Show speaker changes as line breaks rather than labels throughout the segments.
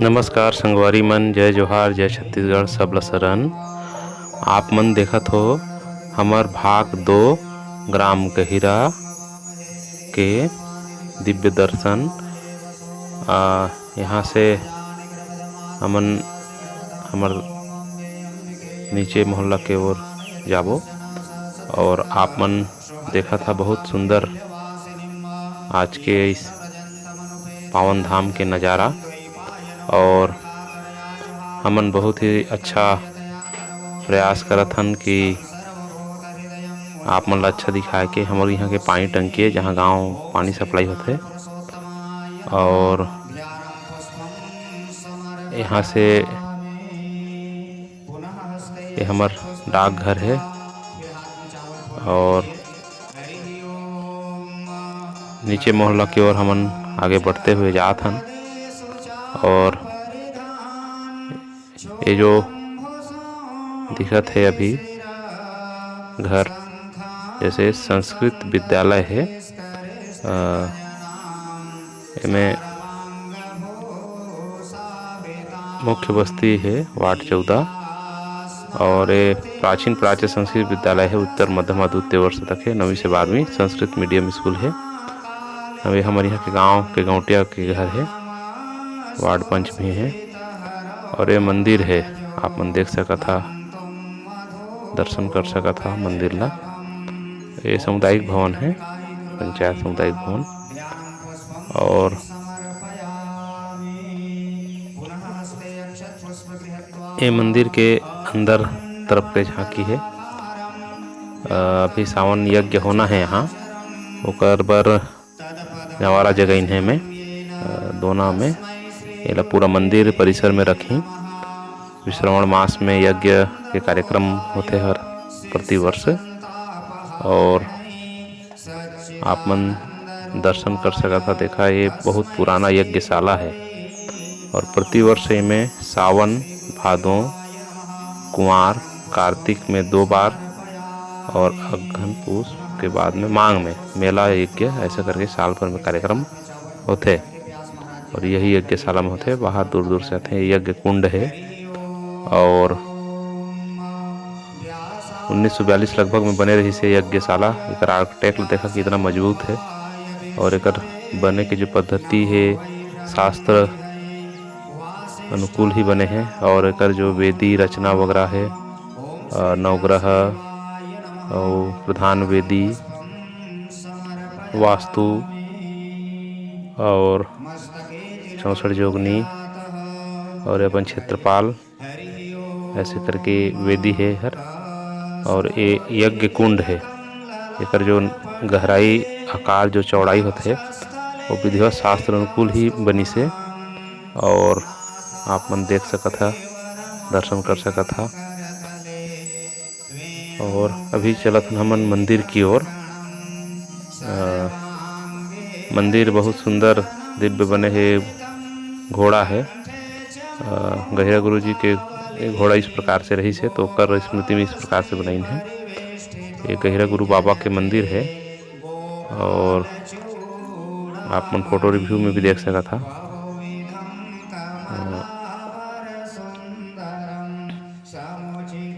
नमस्कार संगवारी मन, जय जोहार, जय छत्तीसगढ़, सब ल शरण। आप मन देखत हो हमर भाग 2 ग्राम गहिरा के दिव्य दर्शन। यहाँ से हमन हमर नीचे मोहल्ला के ओर जाबो और आप मन देखा था बहुत सुंदर आज के इस पावन धाम के नज़ारा। और हमन बहुत ही अच्छा प्रयास करत हन कि आप मन ला अच्छा दिखाए के। हमारे यहाँ के पानी टंकी है जहाँ गांव पानी सप्लाई होते, और यहाँ से ये हमार डाकघर है। और नीचे मोहल्ला की ओर हमन आगे बढ़ते हुए जात हन। और ये जो दिखत है अभी घर, जैसे संस्कृत विद्यालय है। इसमें मुख्य बस्ती है वार्ड 14, और ये प्राचीन संस्कृत विद्यालय है। उत्तर मध्यमा द्वितीय वर्ष तक है, 9वीं से 12वीं संस्कृत मीडियम स्कूल है। अभी हमारे यहाँ के गांव के गौटिया के घर है, वार्ड 5 भी है। और ये मंदिर है, आप मन देख सका था, दर्शन कर सका था मंदिर ला। ये सामुदायिक भवन है, पंचायत सामुदायिक भवन। और ये मंदिर के अंदर तरफ के झांकी है। अभी सावन यज्ञ होना है यहाँ, ओकर बर नवारा जगह इन्हें में दोना में ये पूरा मंदिर परिसर में रखी। श्रावण मास में यज्ञ के कार्यक्रम होते हर प्रति वर्ष। और आप मन दर्शन कर सका था। देखा, ये बहुत पुराना यज्ञशाला है और प्रति वर्ष इनमें सावन, भादों, कुंवार, कार्तिक में 2 बार और अगहन पूस के बाद में मांग में मेला यज्ञ ऐसा करके साल भर में कार्यक्रम होते। और यही यज्ञशाला में होते, बाहर दूर दूर से आते हैं। यज्ञ कुंड है और 1942 लगभग में बने रही से यज्ञशाला। एक आर्किटेक्ट देखा कि इतना मजबूत है, और एक बने की जो पद्धति है शास्त्र अनुकूल ही बने हैं। और एक जो वेदी रचना वगैरह है, नवग्रह और प्रधान वेदी, वास्तु और 64 जोगनी और अपन क्षेत्रपाल ऐसे करके वेदी है हर। और ये यज्ञ कुंड है, एक जो गहराई आकार जो चौड़ाई होते है वो विधिवत शास्त्र अनुकूल ही बनी से। और आप मन देख सका था, दर्शन कर सका था। और अभी चलत हमन मंदिर की ओर। मंदिर बहुत सुंदर दिव्य बने है। घोड़ा है, गहिरा गुरु जी के घोड़ा इस प्रकार से रही से, तो कर स्मृति में इस प्रकार से बनाई है। ये गहिरा गुरु बाबा के मंदिर है। और आप मन फोटो रिव्यू में भी देख सका था।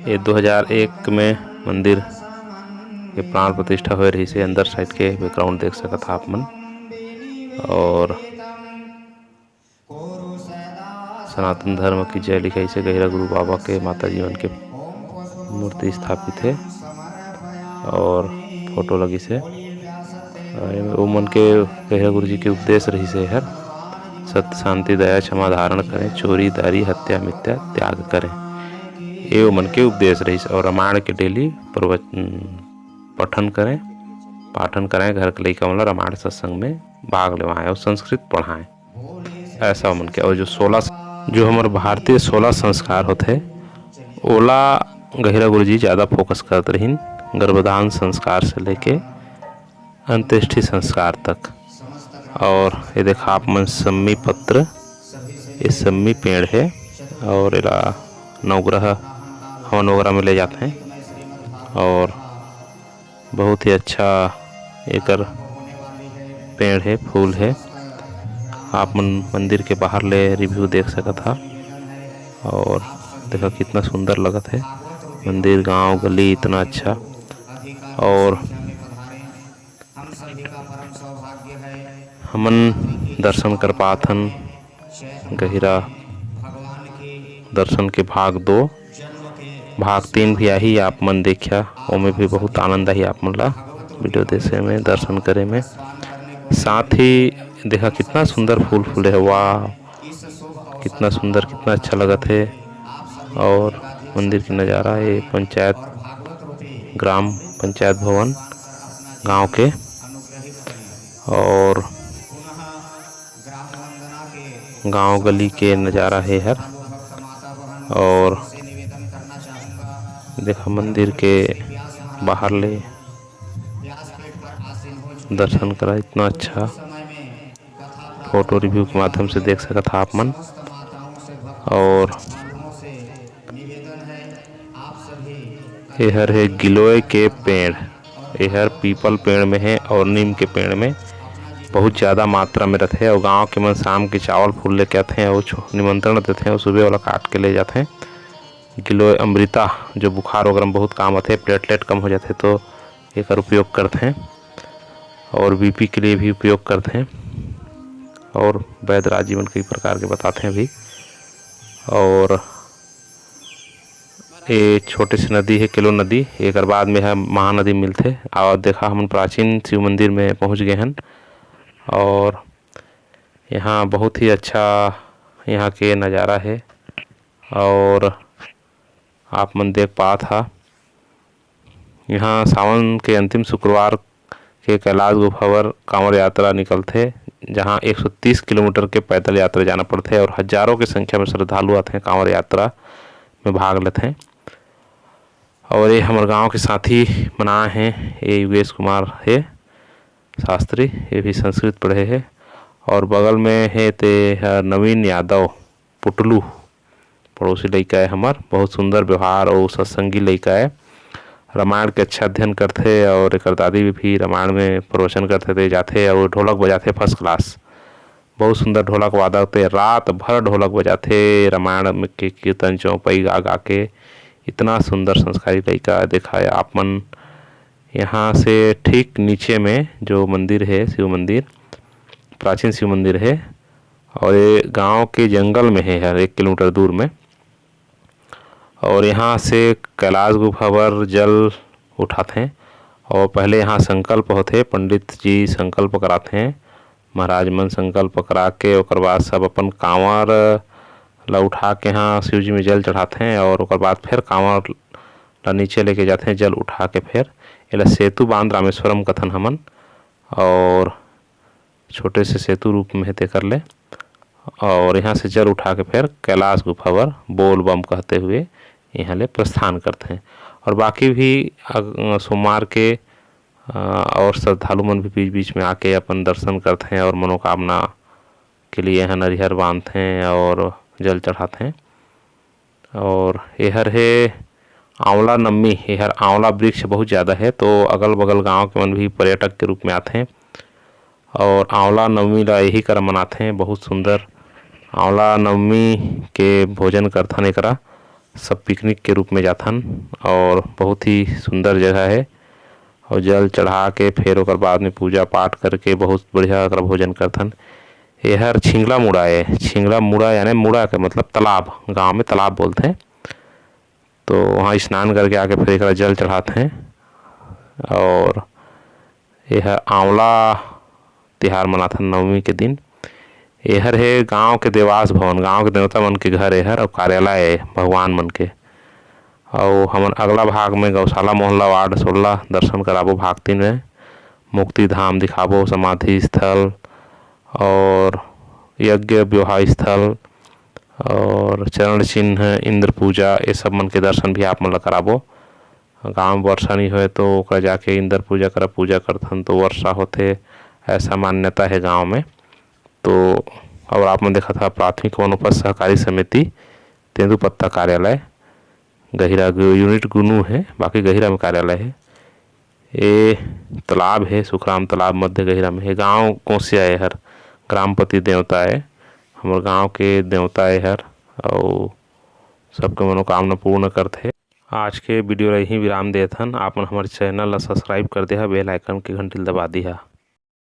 ये 2001 में मंदिर के प्राण प्रतिष्ठा हो रही से। अंदर साइड के बैकग्राउंड देख सका था आप मन। और सनातन धर्म की जय लिखाई से गहिरा गुरु बाबा के माता जी मन के मूर्ति स्थापित है और फोटो लगी से। वो मन के गहिरा गुरु जी के उपदेश रही से हर, सत्य, शांति, दया, क्षमा धारण करें, चोरी, दारी, हत्या, मिथ्या त्याग करें। ये वो मन के उपदेश रही से। और रामायण के डेली पाठन करें। घर के लइका मन रामायण सत्संग में भाग लेवाएं और संस्कृत पढ़ाएं, ऐसा मन के। और जो हमारे भारतीय 16 संस्कार होते ओला गहिरा गुरु जी ज़्यादा फोकस करते रहीन। गर्भधान संस्कार से लेके अंत्येष्टि संस्कार तक। और ये देखा आप मन सम्मी पत्र, ये सम्मी पेड़ है और इला नवग्रह हवन वगैरह में ले जाते हैं। और बहुत ही अच्छा एक पेड़ है, फूल है। आप मंदिर के बाहर ले रिव्यू देख सकत हा। और देखा कितना सुंदर लगत है मंदिर, गांव गली इतना अच्छा। और हमन दर्शन कर पाथन गहिरा दर्शन के भाग 2, भाग 3 भी आही आप मन देखिया। ओमे भी बहुत आनंद आही आप मन ला वीडियो देखे में, दर्शन करे में। साथ ही देखा कितना सुंदर फूल फूले है, वाह कितना सुंदर, कितना अच्छा लगत है। और मंदिर की नज़ारा है पंचायत, ग्राम पंचायत भवन गांव के। और गांव गली के नज़ारा है हर। और देखा मंदिर के बाहर ले दर्शन करा, इतना अच्छा फोटो रिव्यू के माध्यम से देख सकत था आप मन। और एहर है गिलोय के पेड़, एहर पीपल पेड़ में है और नीम के पेड़ में बहुत ज़्यादा मात्रा में रहते हैं। और गांव के मन शाम के चावल फूल लेके आते हैं और निमंत्रण देते हैं और सुबह वाला काट के ले जाते हैं। गिलोय अमृता जो बुखार वगैरह में बहुत काम आते हैं, प्लेटलेट कम हो जाते तो एक उपयोग करते हैं। और बीपी के लिए भी उपयोग करते हैं। और वैद्य राजीवन कई प्रकार के बताते हैं भी। और ये छोटे से नदी है किलो नदी, एक बाद में है महानदी मिलते। और देखा हम प्राचीन शिव मंदिर में पहुंच गए हैं। और यहाँ बहुत ही अच्छा यहाँ के नज़ारा है। और आप मन देख पा था यहाँ सावन के अंतिम शुक्रवार के कैलाश गुफावर कांवड़ यात्रा निकलते, जहाँ 130 किलोमीटर के पैदल यात्रा जाना पड़ते है। और हजारों की संख्या में श्रद्धालु आते हैं कांवड़ यात्रा में भाग लेते हैं। और ये हमारे गांव के साथी बनाए हैं, ये योगेश कुमार है शास्त्री, ये भी संस्कृत पढ़े हैं। और बगल में है ते नवीन यादव पुटलू, पड़ोसी लड़का है हमार, बहुत सुंदर व्यवहार और सत्संगी लड़का है। रामायण के अच्छा अध्ययन करते और एक दादी भी रामायण में प्रवचन करते थे जाते। और ढोलक बजाते फर्स्ट क्लास, बहुत सुंदर ढोलक वादक थे, रात भर ढोलक बजाते रामायण में के कीर्तन चौपाई गा गा के। इतना सुंदर संस्कारी लड़का देखा है आप मन। यहाँ से ठीक नीचे में जो मंदिर है शिव मंदिर, प्राचीन शिव मंदिर है। और ये गांव के जंगल में है हर 1 किलोमीटर दूर में। और यहाँ से कैलाश गुफा पर जल उठाते हैं। और पहले यहाँ संकल्प होते, पंडित जी संकल्प कराते हैं, महाराज मन संकल्प करा के ओकर बाद सब अपन कांवर ला उठा के यहाँ शिव जी में जल चढ़ाते हैं। और ओकर बाद फिर कांवर ला नीचे लेके जाते हैं जल उठा के। फिर एला सेतु बांध रामेश्वरम कथन हमन, और छोटे से सेतु रूप में ते कर ले। और यहाँ से जल उठा के फिर कैलाश गुफा पर बोल बम कहते हुए यहाँ ले प्रस्थान करते हैं। और बाकी भी सोमवार के और श्रद्धालु मन भी बीच बीच में आके अपन दर्शन करते हैं और मनोकामना के लिए यहाँ नरिहर बांधते हैं और जल चढ़ाते हैं। और यहर है आंवला नम्मी, यहर आंवला वृक्ष बहुत ज़्यादा है, तो अगल बगल गांव के मन भी पर्यटक के रूप में आते हैं। और आंवला नवमी ला यही कर मनाते हैं, बहुत सुंदर आंवला नवमी के भोजन करथन, एकरा सब पिकनिक के रूप में जाथन। और बहुत ही सुंदर जगह है। और जल चढ़ा के फिर ओकर बाद में पूजा पाठ करके बहुत बढ़िया एकरा भोजन करथन। यहर छिंगला मुड़ा है, छिंगला मुड़ा यानी मुड़ा का मतलब तालाब, गांव में तालाब बोलते हैं। तो वहाँ स्नान करके आके फिर एकरा जल चढ़ाते हैं। और यह आंवला तिहार मनाथन नवमी के दिन। एहर है गांव के देवास भवन, गांव के देवता मन के घर एहर, और कार्यालय है भगवान मन के। और हमन अगला भाग में गौशाला मोहल्ला वार्ड 16 दर्शन कराबो, भाग 3 में मुक्ति धाम दिखाबो, समाधि स्थल और यज्ञ विवाह स्थल और चरण चिन्ह, इंद्र पूजा, ये सब मन के दर्शन भी आप मन ला कराबो। गाँव में वर्षा नहीं होए तो ओकरा जाके इंद्र पूजा करा, पूजा करथन तो वर्षा होते, ऐसा मान्यता है गांव में। तो और आप मन देखा था प्राथमिक वनोपज सहकारी समिति तेंदुपत्ता कार्यालय गहिरा यूनिट गुनू है, बाकी गहिरा में कार्यालय है। ये तालाब है सुखराम तालाब मध्य गहिरा में है। गांव कोसिया है हर, ग्रामपति देवता है, हमारे गांव के देवता है हर, और सबके मनोकामना पूर्ण करते। आज के वीडियो यही विराम देथन। आप हमारे चैनल ला सब्सक्राइब कर दे, बेल आइकन की घंटी दबा दी है।